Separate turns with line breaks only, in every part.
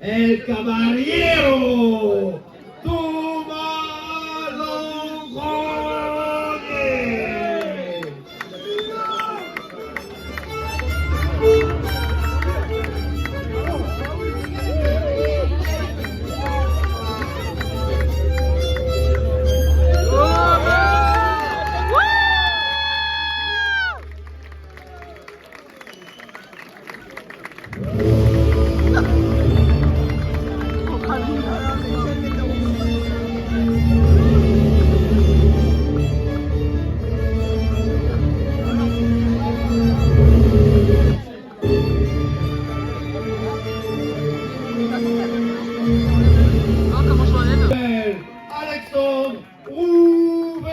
El Caballero Tomás Longoria. Alexandre Rouveira.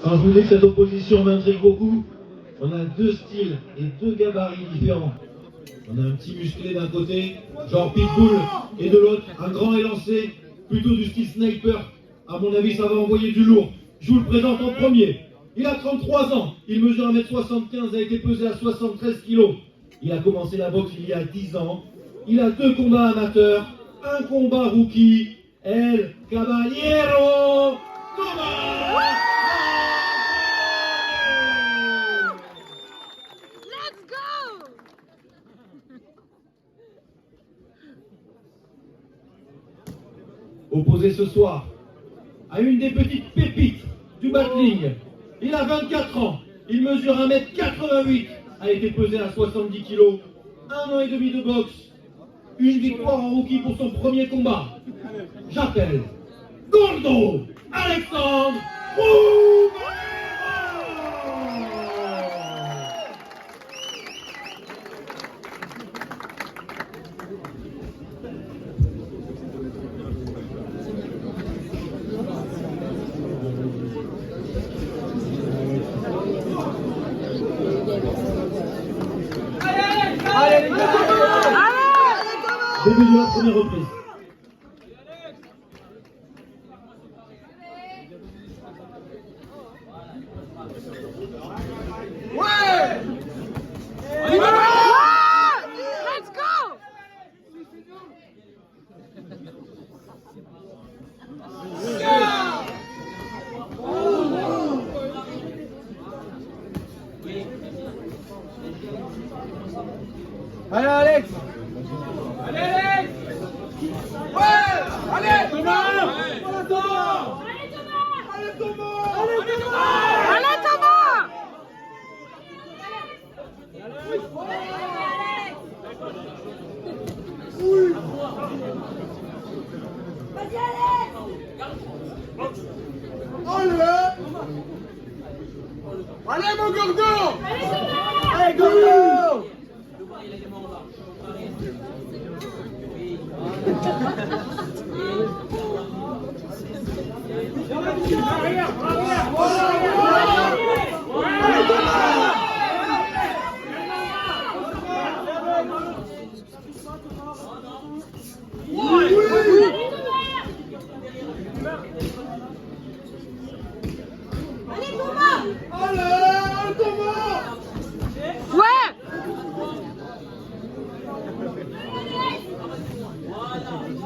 Quand je vous dis que cette opposition m'intrigue beaucoup, on a deux styles et deux gabarits différents. On a un petit musclé d'un côté, genre Pitbull, et de l'autre, un grand élancé, plutôt du style sniper. À mon avis, ça va envoyer du lourd. Je vous le présente en premier. Il a 33 ans, il mesure 1m75, a été pesé à 73 kg. Il a commencé la boxe il y a 10 ans. Il a 2 combats amateurs, un combat rookie. El Caballero Tomás. Opposé ce soir à une des petites pépites du battling. Il a 24 ans, il mesure 1m88, a été pesé à 70 kg, 1 an et demi de boxe, une victoire en rookie pour son premier combat. J'appelle Gordo Alexandre Rouveira. Début de la première reprise.
Ouais! Let's go!
Allez Alex!
Allez Alex!
Ouais! Allez
Thomas!
Allez Thomas!
Allez Thomas!
Allez Thomas!
Allez Thomas!
Allez Thomas! Allez mon Gordo! Allez Gordo!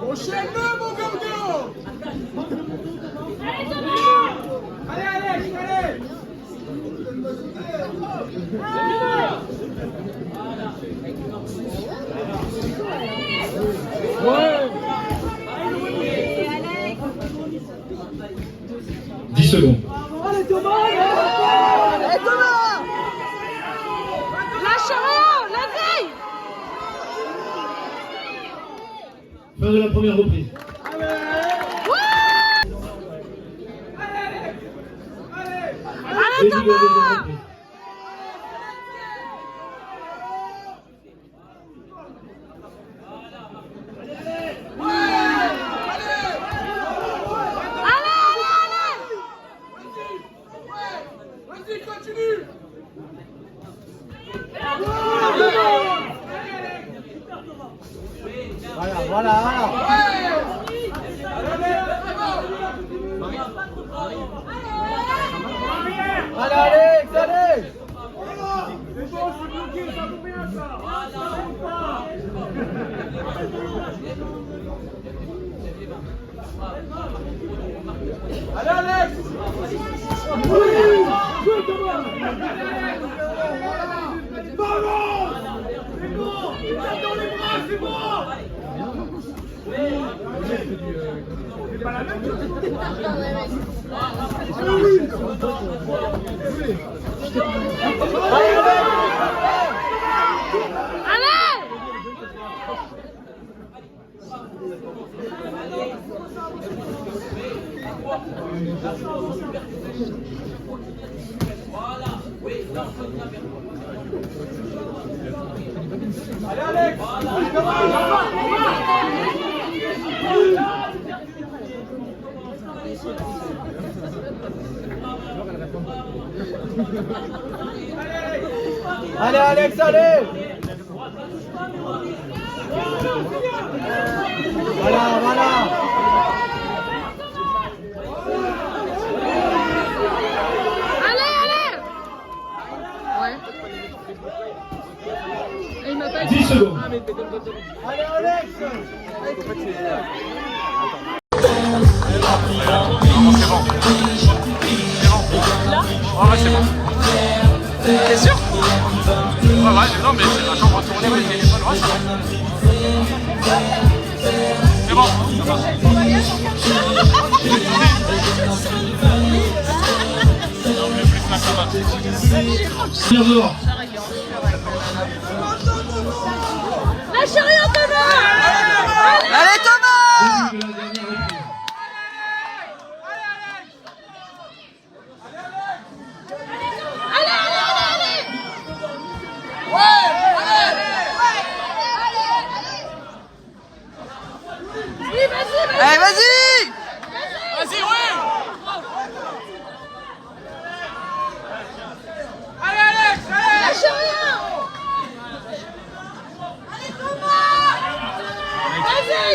Enchaîne-le mon Gordo!
Allez Thomas!
Allez Alex, allez! Ouais!
secondes.
Allez Thomas! Allez Thomas!
Lâche rien, vas-y.
Fin de la première reprise.
Allez
Début de la deuxième
Thomas.
reprise.
Vas-y, continue! Voilà. Allez, Alex, allez! Allez, Alex!
Allez.
Allez, Alex! Allez, Alex, allez! Voilà.
Allez. Ouais. Et il m'a pas
10 secondes.
Allez, Alex!
Ouais, c'est bon. T'es sûr? Ouais, non, mais c'est la chambre tournée, ouais, le téléphone, ouais, ça va. C'est bon, ça passe. Non, mais plus là, ça va.
Tire dehors.
Lâche rien Thomas.
Allez, Thomas!
Début de la dernière reprise.
Allez. Oui, vas-y.
Allez, vas-y!
Vas-y, ouais!
Lâche rien. Vas-y.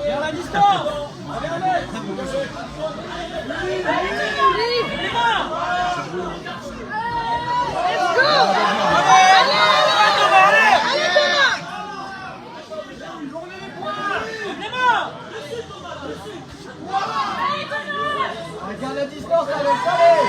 Viens la distance! Allez, Alex!
Let's go. Allez Thomas.
Regarde la distance, Alex, allez!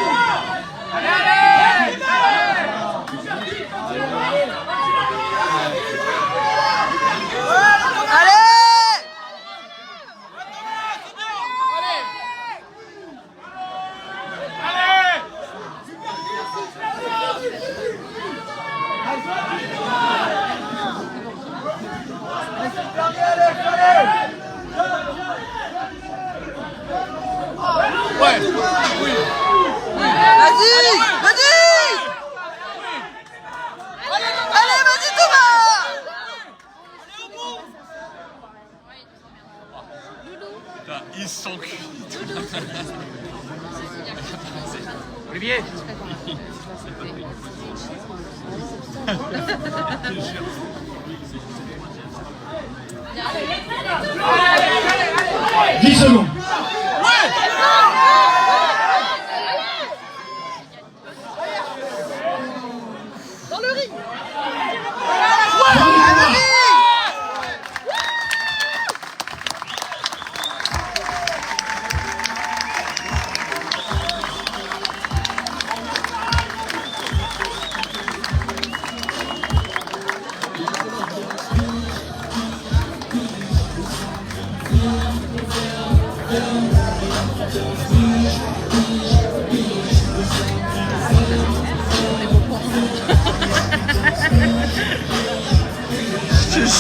Ouais, oui.
Vas-y! Allez, vas-y, Thomas!
Putain, ils sont cuits. Olivier.
Allez, 10 secondes.
Dans le ring.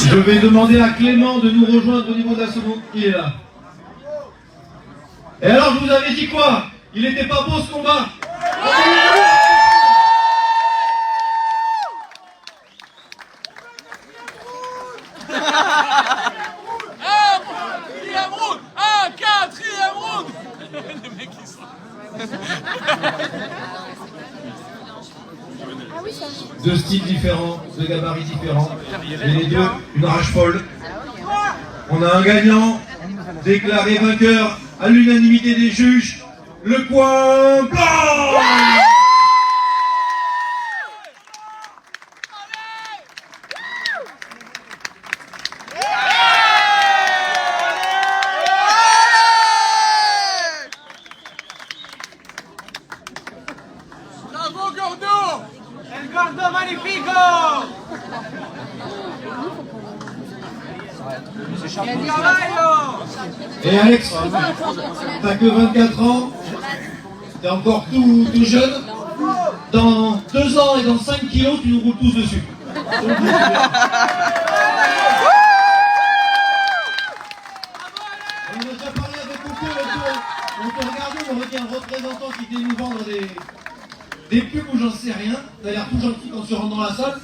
Je vais demander à Clément de nous rejoindre au niveau de la seconde. Il est là. Et alors, je vous avais dit quoi? Il n'était pas beau ce combat.
Quatrième round. Un quatrième round. Les mecs ils sont...
Deux styles différents, deux gabarits différents, et les deux, une rage folle. On a un gagnant, déclaré vainqueur à l'unanimité des juges, le coin blanc.
Bravo Gordo.
El gordo magnifico. El caballo.
Et Alex, t'as que 24 ans, t'es encore tout jeune. Dans 2 ans et dans 5 kilos, tu nous roules tous dessus. On a déjà parlé avec beaucoup on te regardait, on aurait dit un représentant qui venait nous vendre des pubs ou j'en sais rien. T'as l'air tout gentil quand tu rentres dans la salle.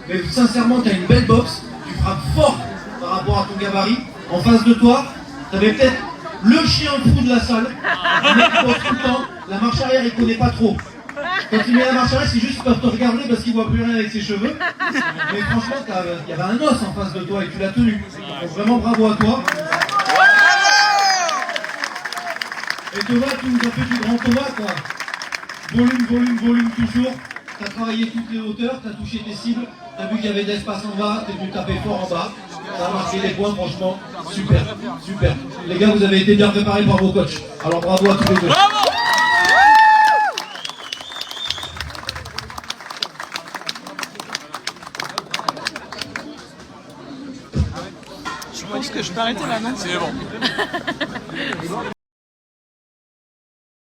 Mais sincèrement, t'as une belle boxe, tu frappes fort par rapport à ton gabarit. En face de toi, t'avais peut-être le chien fou de la salle, le mec qui boxe tout le temps. La marche arrière, il connaît pas trop. Quand il met la marche arrière, c'est juste pour te regarder parce qu'il voit plus rien avec ses cheveux. Mais franchement, il y avait un os en face de toi et tu l'as tenu. Donc vraiment bravo à toi. Et Thomas, tu nous as fait du grand Thomas, quoi. Volume toujours. Tu as travaillé toutes les hauteurs, tu as touché tes cibles, tu as vu qu'il y avait de l'espace en bas, tu es venu taper fort en bas. Ça a marqué des points, franchement, super. Les gars, vous avez été bien préparés par vos coachs. Alors bravo à tous les deux.
Bravo. Je pense que je peux arrêter là, non? C'est bon.